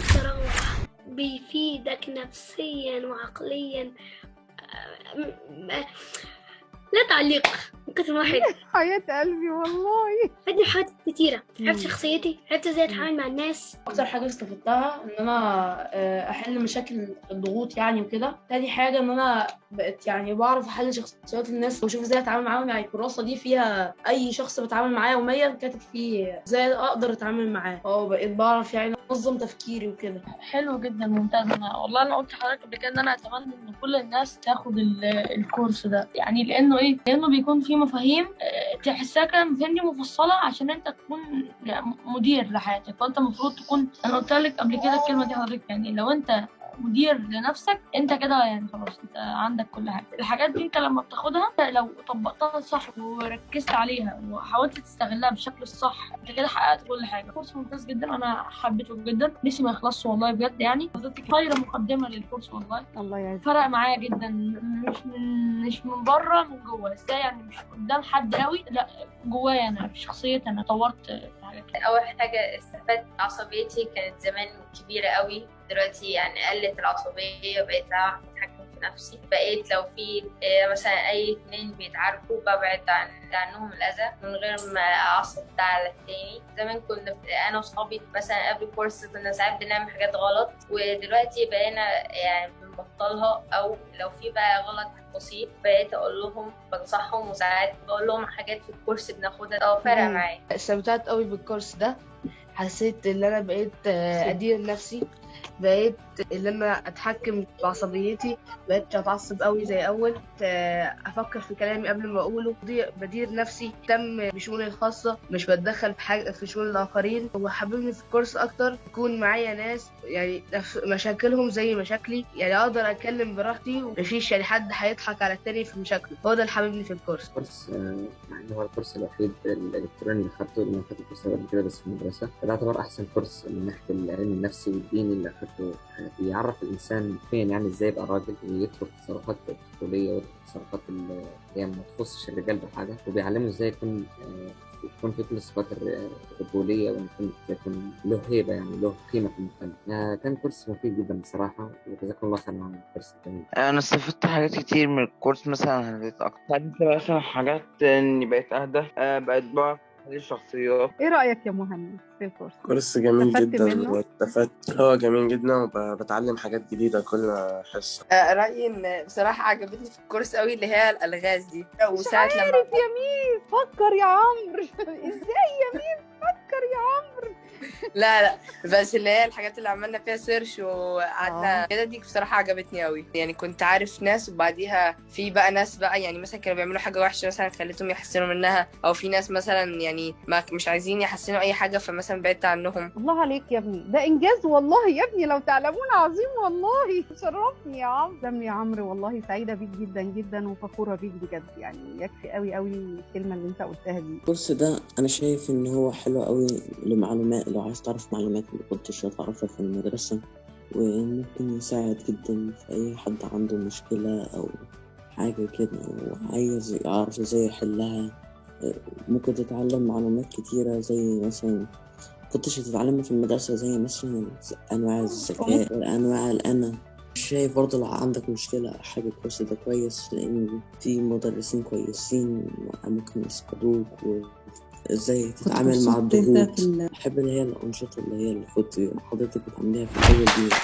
كورس روعة، بيفيدك نفسيا وعقليا. لا تعليق، من كتر ما حلو. حياة قلبي والله. فادني حاجات كتيرة، عرفت شخصيتي، عرفت ازاي اتعامل مع الناس. اكتر حاجه استفدتها ان انا احل مشاكل الضغوط يعني وكده. تاني حاجه ان انا بقيت يعني بعرف احل شخصيات الناس واشوف ازاي اتعامل معاهم. يعني الكراسه دي فيها اي شخص بتعامل معاه يوميا كاتب فيه ازاي اقدر اتعامل معاه. بقيت بعرف يعني انظم تفكيري وكده. حلو جدا، ممتاز. انا قلت لحضرتك قبل كده ان انا اتمنى ان كل الناس تاخد الكورس ده، يعني لانه بيكون فيه مفاهيم تحسها كده مفاهيم دي مفصله عشان انت تكون مدير لحياتك. وانت المفروض تكون، انا قلت لك قبل كده الكلمه دي حضرتك، يعني لو انت مدير لنفسك انت كده يعني خلاص انت عندك كل حاجه. الحاجات دي انت لما بتاخدها لو طبقتها صح وركزت عليها وحاولت تستغلها بالشكل الصح انت كده حققت كل حاجه. كورس ممتاز جدا، انا حبيته جدا، نفسي ما يخلصش والله بجد. يعني حضرتك خير مقدمه للكورس والله، الله يعزك. فرق معايا جدا، مش من بره، من جوه. ازاي يعني؟ مش قدام حد قوي، لا جوايا انا في شخصيتي انا طورت في حاجات كتير. اول حاجه استفدت عصبيتي كانت زمان كبيره قوي، دلوقتي يعني قلت العصبيه، بقيت اعرف اتحكم في نفسي. بقيت لو في مثلا اي اتنين بيتعاركوا ببعد عنهم الاذى من غير ما اعصب ده على التاني. زمان كنا انا وصحابي مثلا قبل الكورس كنا ساعات بنعمل حاجات غلط، ودلوقتي بقينا يعني بنبطلها. او لو في بقى غلط بسيط بقيت اقول لهم بنصحهم، وساعات بقول لهم حاجات في الكورس بناخدها فرق معايا. استمتعت قوي بالكورس ده، حسيت ان انا بقيت ادير نفسي، بقيت ان انا اتحكم بعصبيتي، بقيت اتعصب قوي زي اول، افكر في كلامي قبل ما اقوله، بدير نفسي، اهتم بشؤوني الخاصه، مش بتدخل في حاجه في شؤون الاخرين. وحببني في الكورس اكتر يكون معايا ناس يعني مشاكلهم زي مشاكلي، يعني اقدر اتكلم براحتي ومفيش يعني حد هيضحك على التاني في مشاكله. هو ده اللي حببني في الكورس. يعني هو الكورس الوحيد الالكتروني اللي اخدته، اللي اخدت الكورس قبل كده بس في المدرسه، ده يعتبر احسن كورس من ناحيه العلم النفسي والديني اللي اخدته. بيعرف الانسان فين يعني ازاي يبقى راجل ويترك التصرفات الطفوليه ويترك التصرفات اللي هي ما تخصش الرجال بحاجه، وبيعلمه ازاي يكون في كل الصفات الرجوليه، ويكون له هيبه، يعني له قيمه في المجتمع. كان كورس مفيد جدا بصراحه، وجزاكم الله خير عن الكورس الجميل. انا استفدت حاجات كتير من الكورس، مثلا هديت اكتر، اتعلمت مثلا حاجات اني بقيت اهدى، بقيت بعرف احلل الشخصيات. ايه رأيك يا مهند في الكورس؟ كورس جميل استفدت جدا منه؟ واستفدت. هو جميل جدا وبتعلم حاجات جديدة كل حصة. رأيي ان بصراحة عجبتني في الكورس قوي اللي هي الألغاز دي. وساعة مش لما عارف يا مين فكر يا عمرو. ازاي يا مين فكر يا عمرو. لا بس اللي هي الحاجات اللي عملنا فيها سيرش وقعدنا كده دي بصراحة عجبتني قوي. يعني كنت عارف ناس وبعديها في بقى ناس بقى يعني مثلا كانوا بيعملوا حاجة وحشة مثلا خليتهم يحسنوا منها، او في ناس مثلا يعني مش عايزين يحسنوا اي حاجة فمثلا بعدت عنهم. الله عليك يا ابني، ده انجاز والله يا ابني، لو تعلمون عظيم والله. شرفني يا عمرو. دم يا عمرو، والله سعيدة بيك جدا جدا وفخورة بيك بجد. يعني يكفي قوي قوي الكلمة اللي انت قلتها دي. الكورس ده انا شايف ان هو حلو قوي لمعلومات، لو عايز تعرف معلومات ما كنتش تعرفها في المدرسة، وممكن يساعد جدا في اي حد عنده مشكلة او حاجة كده وعايز يعرف ازاي يحلها. ممكن تتعلم معلومات كتيرة زي مثلا كنتش هتتعلمها في المدرسة، زي مثلا انواع الذكاء وانواع الأنا. شايف برضه لو عندك مشكلة حاجة الكورس ده كويس، لأن في مدرسين كويسين ممكن يساعدوك وإزاي تتعامل مع الضغوط. بحب اللي هي الأنشطة اللي كنت حضرتك بتعمليها في الأول دي.